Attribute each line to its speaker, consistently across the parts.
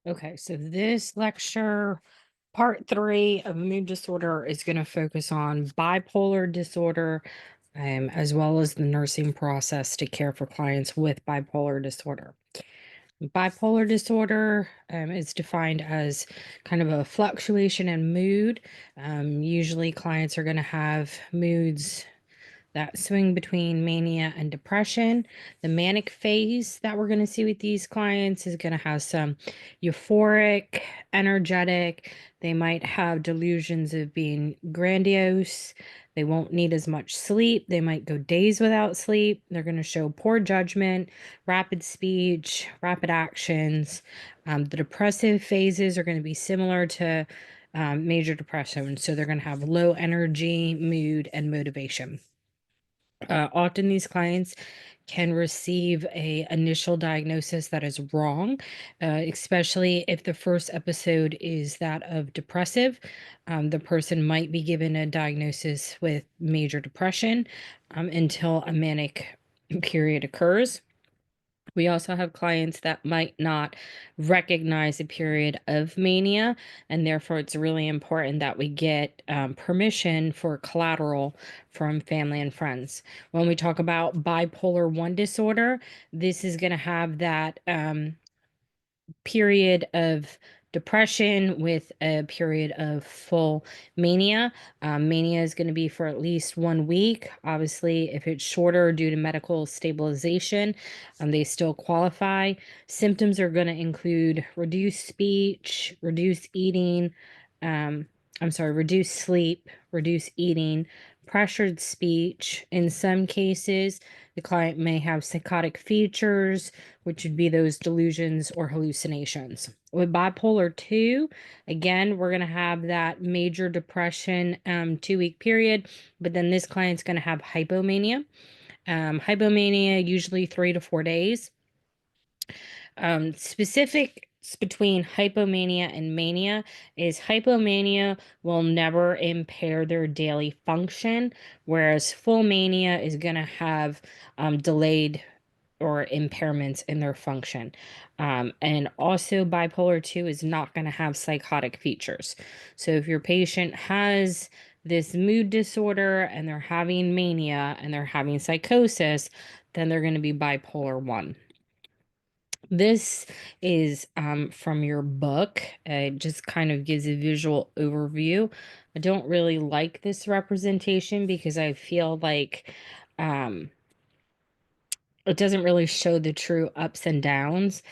Speaker 1: Okay, so this lecture, part three of mood disorder, is going to focus on bipolar disorder, as well as the nursing process to care for clients with bipolar disorder. Bipolar disorder is defined as kind of a fluctuation in mood. Usually, clients are going to have moods that swing between mania and depression. The manic phase that we're going to see with these clients is going to have some euphoric, energetic. They might have delusions of being grandiose. They won't need as much sleep. They might go days without sleep. They're going to show poor judgment, rapid speech, rapid actions. The depressive phases are going to be similar to major depression. So they're going to have low energy, mood, and motivation. Often these clients can receive a initial diagnosis that is wrong, especially if the first episode is that of depressive. The person might be given a diagnosis with major depression until a manic period occurs. We also have clients that might not recognize a period of mania, and therefore it's really important that we get permission for collateral from family and friends. When we talk about bipolar 1 disorder, this is going to have that period of depression with a period of full mania. Mania is going to be for at least 1 week. Obviously, if it's shorter due to medical stabilization, they still qualify. Symptoms are going to include reduced speech, reduced eating, reduced sleep, reduced eating, pressured speech. In some cases, the client may have psychotic features, which would be those delusions or hallucinations. With bipolar 2, again, we're going to have that major depression 2 week period, but then this client's going to have hypomania. Hypomania, usually 3 to 4 days. Specifics between hypomania and mania is hypomania will never impair their daily function, whereas full mania is going to have delayed or impairments in their function. And also, bipolar 2 is not going to have psychotic features. So, if your patient has this mood disorder and they're having mania and they're having psychosis, then they're going to be bipolar 1. This is from your book. It just kind of gives a visual overview. I don't really like this representation because I feel like um, it doesn't really show the true ups and downs.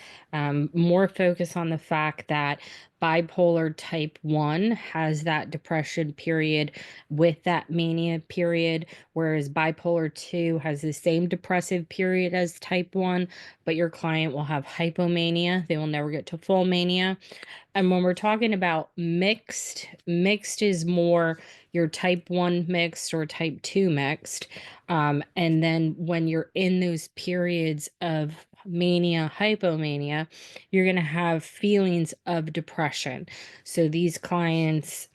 Speaker 1: More focus on the fact that bipolar type 1 has that depression period with that mania period, whereas bipolar 2 has the same depressive period as type 1, but your client will have hypomania. They will never get to full mania. And when we're talking about mixed, mixed is more your type 1 mixed or type 2 mixed. And then when you're in those periods of mania, hypomania, you're going to have feelings of depression. So these clients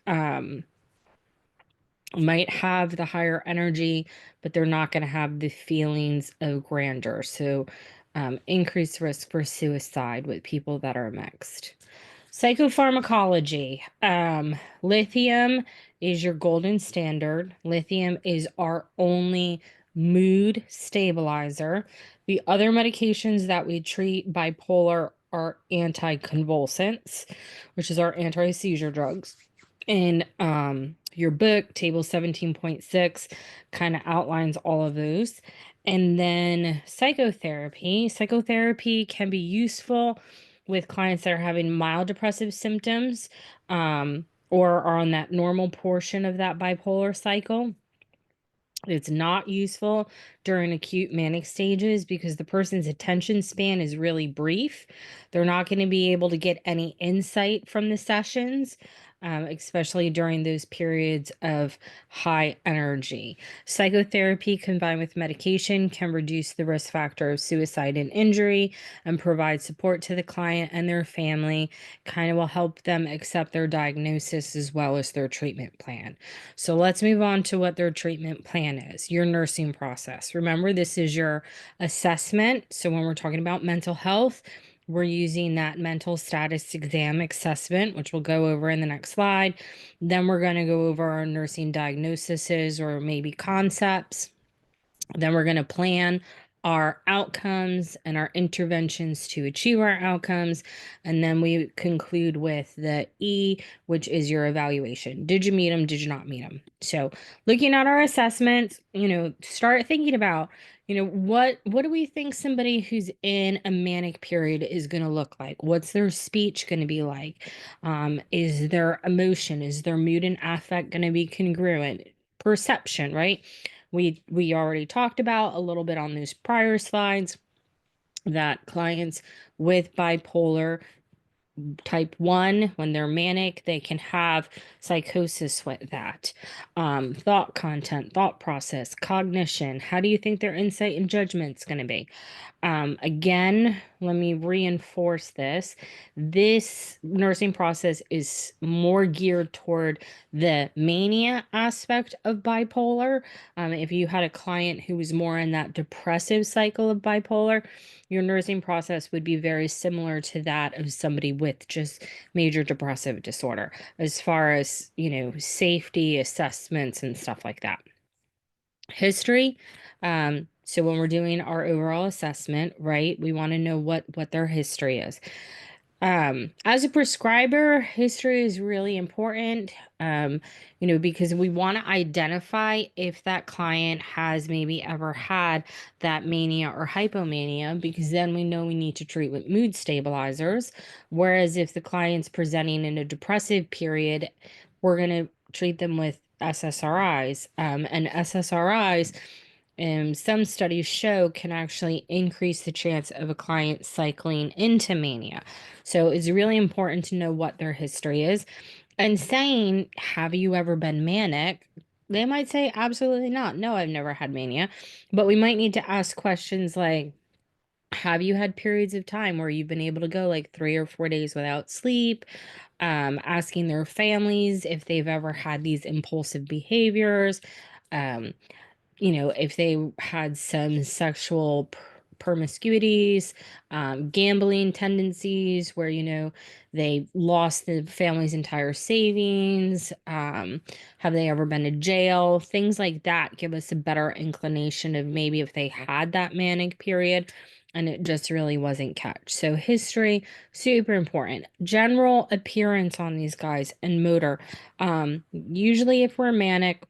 Speaker 1: might have the higher energy, but they're not going to have the feelings of grandeur. So increased risk for suicide with people that are mixed. Psychopharmacology. Lithium is your golden standard. Lithium is our only mood stabilizer. The other medications that we treat bipolar are anticonvulsants, which is our anti-seizure drugs. In your book, Table 17.6, kind of outlines all of those. And then psychotherapy. Psychotherapy can be useful with clients that are having mild depressive symptoms or are on that normal portion of that bipolar cycle. It's not useful during acute manic stages because the person's attention span is really brief. They're not going to be able to get any insight from the sessions, especially during those periods of high energy. Psychotherapy combined with medication can reduce the risk factor of suicide and injury and provide support to the client and their family, kind of will help them accept their diagnosis as well as their treatment plan. So let's move on to what their treatment plan is, your nursing process. Remember, this is your assessment. So when we're talking about mental health, we're using that mental status exam assessment, which we'll go over in the next slide. Then we're going to go over our nursing diagnoses or maybe concepts. Then we're going to plan our outcomes and our interventions to achieve our outcomes. And then we conclude with the E, which is your evaluation. Did you meet them? Did you not meet them? So looking at our assessments, start thinking about, what do we think somebody who's in a manic period is going to look like? What's their speech going to be like? Is their emotion, is their mood and affect going to be congruent? Perception, right? We already talked about a little bit on those prior slides that clients with bipolar type 1, when they're manic, they can have psychosis with that. Thought content, thought process, cognition. How do you think their insight and judgment's going to be? Again, let me reinforce this. This nursing process is more geared toward the mania aspect of bipolar. If you had a client who was more in that depressive cycle of bipolar, your nursing process would be very similar to that of somebody with just major depressive disorder, as far as, safety assessments and stuff like that. History. So when we're doing our overall assessment, right, we want to know what their history is. As a prescriber, history is really important, because we want to identify if that client has maybe ever had that mania or hypomania, because then we know we need to treat with mood stabilizers. Whereas if the client's presenting in a depressive period, we're going to treat them with SSRIs. And SSRIs, some studies show, can actually increase the chance of a client cycling into mania. So it's really important to know what their history is. And saying, have you ever been manic? They might say, absolutely not. No, I've never had mania. But we might need to ask questions like, have you had periods of time where you've been able to go like 3 or 4 days without sleep? Asking their families if they've ever had these impulsive behaviors. Um, if they had some sexual promiscuities, gambling tendencies where, they lost the family's entire savings. Have they ever been to jail? Things like that give us a better inclination of maybe if they had that manic period and it just really wasn't catch. So history, super important. General appearance on these guys and motor. Usually if we're manic,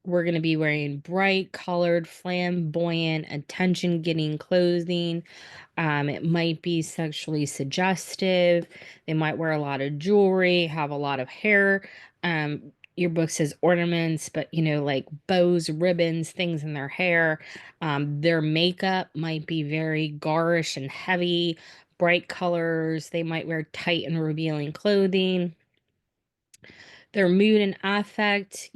Speaker 1: we're going to be wearing bright colored, flamboyant, attention getting clothing. It might be sexually suggestive. They might wear a lot of jewelry, have a lot of hair. Your book says ornaments, but like bows, ribbons, things in their hair. Their makeup might be very garish and heavy, bright colors. They might wear tight and revealing clothing. Their mood and affect,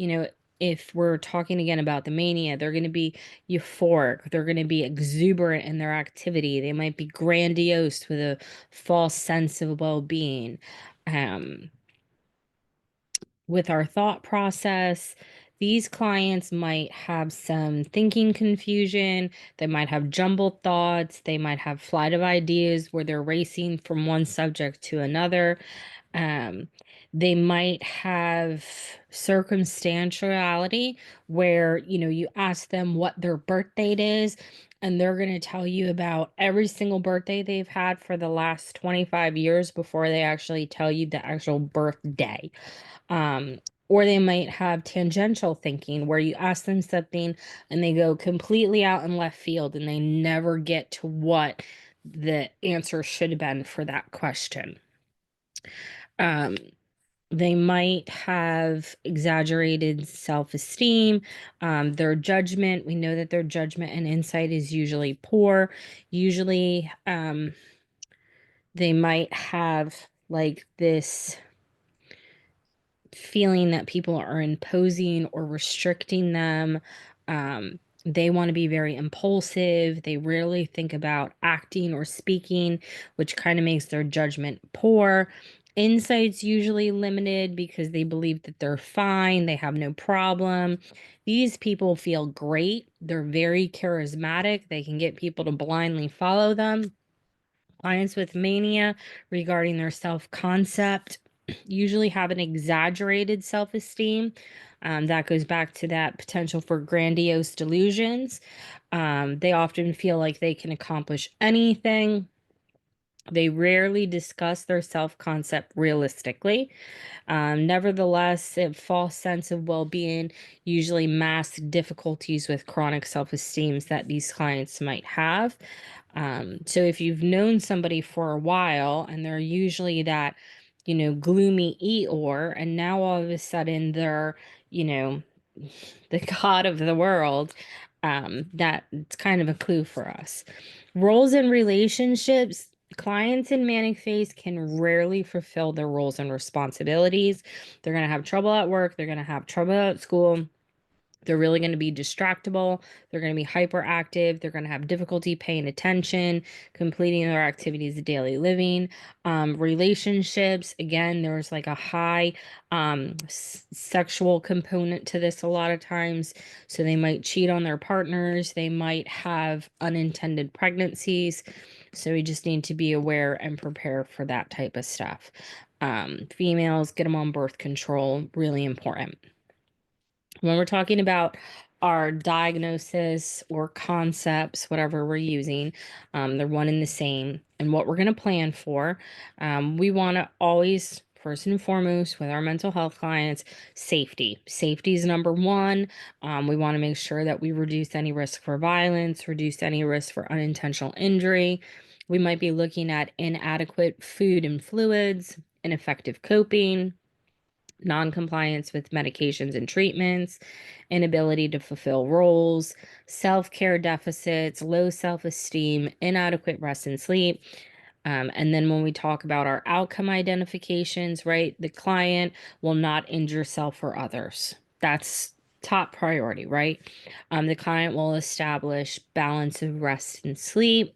Speaker 1: if we're talking again about the mania, they're going to be euphoric. They're going to be exuberant in their activity. They might be grandiose with a false sense of well-being. With our thought process, these clients might have some thinking confusion. They might have jumbled thoughts. They might have flight of ideas where they're racing from one subject to another. Um, they might have circumstantiality where, you ask them what their birth date is, and they're going to tell you about every single birthday they've had for the last 25 years before they actually tell you the actual birthday. Or they might have tangential thinking where you ask them something and they go completely out in left field and they never get to what the answer should have been for that question. Um, they might have exaggerated self-esteem. Their judgment, we know that their judgment and insight is usually poor. Usually, they might have like this feeling that people are imposing or restricting them. They want to be very impulsive. They rarely think about acting or speaking, which kind of makes their judgment poor. Insight's usually limited because they believe that they're fine, they have no problem. These people feel great. They're very charismatic. They can get people to blindly follow them. Clients with mania regarding their self concept usually have an exaggerated self esteem. That goes back to that potential for grandiose delusions. They often feel like they can accomplish anything. They rarely discuss their self concept realistically. Nevertheless, a false sense of well being usually masks difficulties with chronic self esteem that these clients might have. So, if you've known somebody for a while and they're usually that, gloomy Eeyore, and now all of a sudden they're, you know, the god of the world, that's kind of a clue for us. Roles in relationships. Clients in manic phase can rarely fulfill their roles and responsibilities. They're going to have trouble at work. They're going to have trouble at school. They're really going to be distractible. They're going to be hyperactive. They're going to have difficulty paying attention, completing their activities of daily living. Relationships, again, there's like a high sexual component to this a lot of times. So they might cheat on their partners. They might have unintended pregnancies. So we just need to be aware and prepare for that type of stuff. Females, get them on birth control, really important. When we're talking about our diagnosis or concepts, whatever we're using, they're one and the same. And what we're going to plan for, we want to always, first and foremost, with our mental health clients, safety. Safety is number one. We want to make sure that we reduce any risk for violence, reduce any risk for unintentional injury. We might be looking at inadequate food and fluids, ineffective coping, non-compliance with medications and treatments, inability to fulfill roles, self-care deficits, low self-esteem, inadequate rest and sleep. And then when we talk about our outcome identifications, right, the client will not injure self or others. That's top priority, right? The client will establish balance of rest and sleep.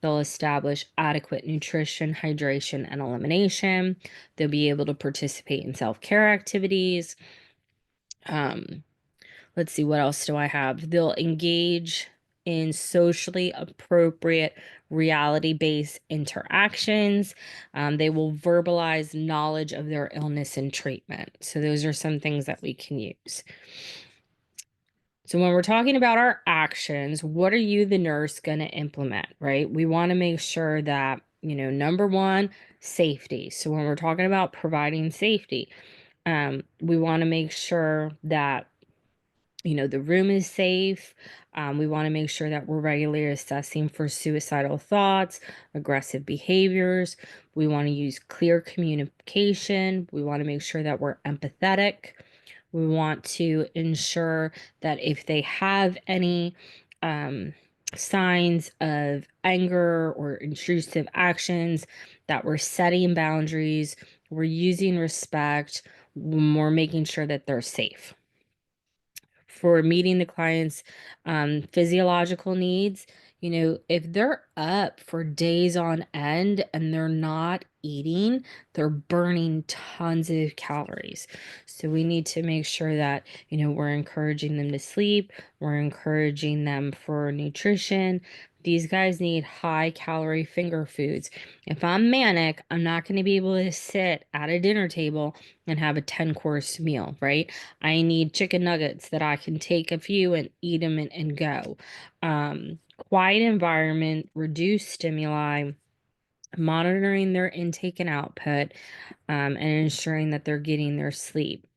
Speaker 1: They'll establish adequate nutrition, hydration, and elimination. They'll be able to participate in self care activities. Um, let's see, what else do I have? They'll engage in socially appropriate, reality based interactions. They will verbalize knowledge of their illness and treatment. So, those are some things that we can use. So when we're talking about our actions, what are you, the nurse, going to implement, right? We want to make sure that, number one, safety. So when we're talking about providing safety, we want to make sure that, the room is safe. We want to make sure that we're regularly assessing for suicidal thoughts, aggressive behaviors. We want to use clear communication. We want to make sure that we're empathetic. We want to ensure that if they have any signs of anger or intrusive actions, that we're setting boundaries, we're using respect, we're making sure that they're safe. For meeting the client's physiological needs, if they're up for days on end and they're not eating, they're burning tons of calories. So we need to make sure that, we're encouraging them to sleep, we're encouraging them for nutrition. These guys need high calorie finger foods. If I'm manic, I'm not going to be able to sit at a dinner table and have a 10-course meal, right? I need chicken nuggets that I can take a few and eat them and go. Quiet environment, reduce stimuli, monitoring their intake and output, and ensuring that they're getting their sleep.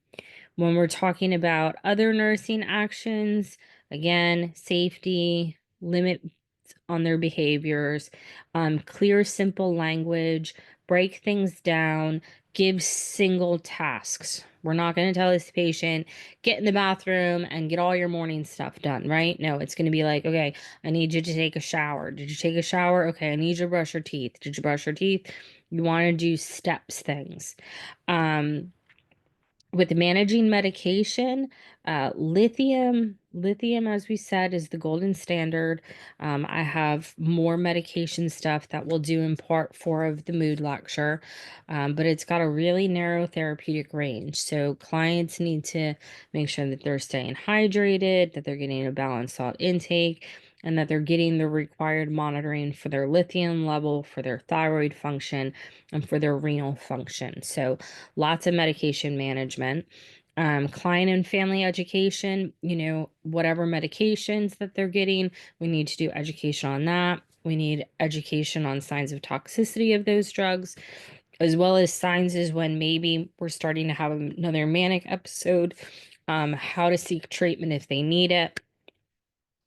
Speaker 1: When we're talking about other nursing actions, again, safety, limit on their behaviors, clear, simple language, break things down, give single tasks. We're not going to tell this patient, get in the bathroom and get all your morning stuff done, right? No, it's going to be like, okay, I need you to take a shower. Did you take a shower? Okay, I need you to brush your teeth. Did you brush your teeth? You want to do steps things. With managing medication, lithium, as we said, is the golden standard. I have more medication stuff that we'll do in part 4 of the mood lecture, but it's got a really narrow therapeutic range. So clients need to make sure that they're staying hydrated, that they're getting a balanced salt intake. and that they're getting the required monitoring for their lithium level, for their thyroid function, and for their renal function. So, lots of medication management. Client and family education, whatever medications that they're getting, we need to do education on that. We need education on signs of toxicity of those drugs, as well as signs is when maybe we're starting to have another manic episode, how to seek treatment if they need it.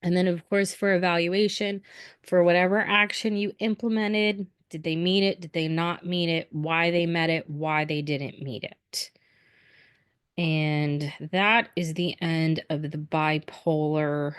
Speaker 1: And then, of course, for evaluation, for whatever action you implemented, did they meet it? Did they not meet it? Why they met it? Why they didn't meet it? And that is the end of the bipolar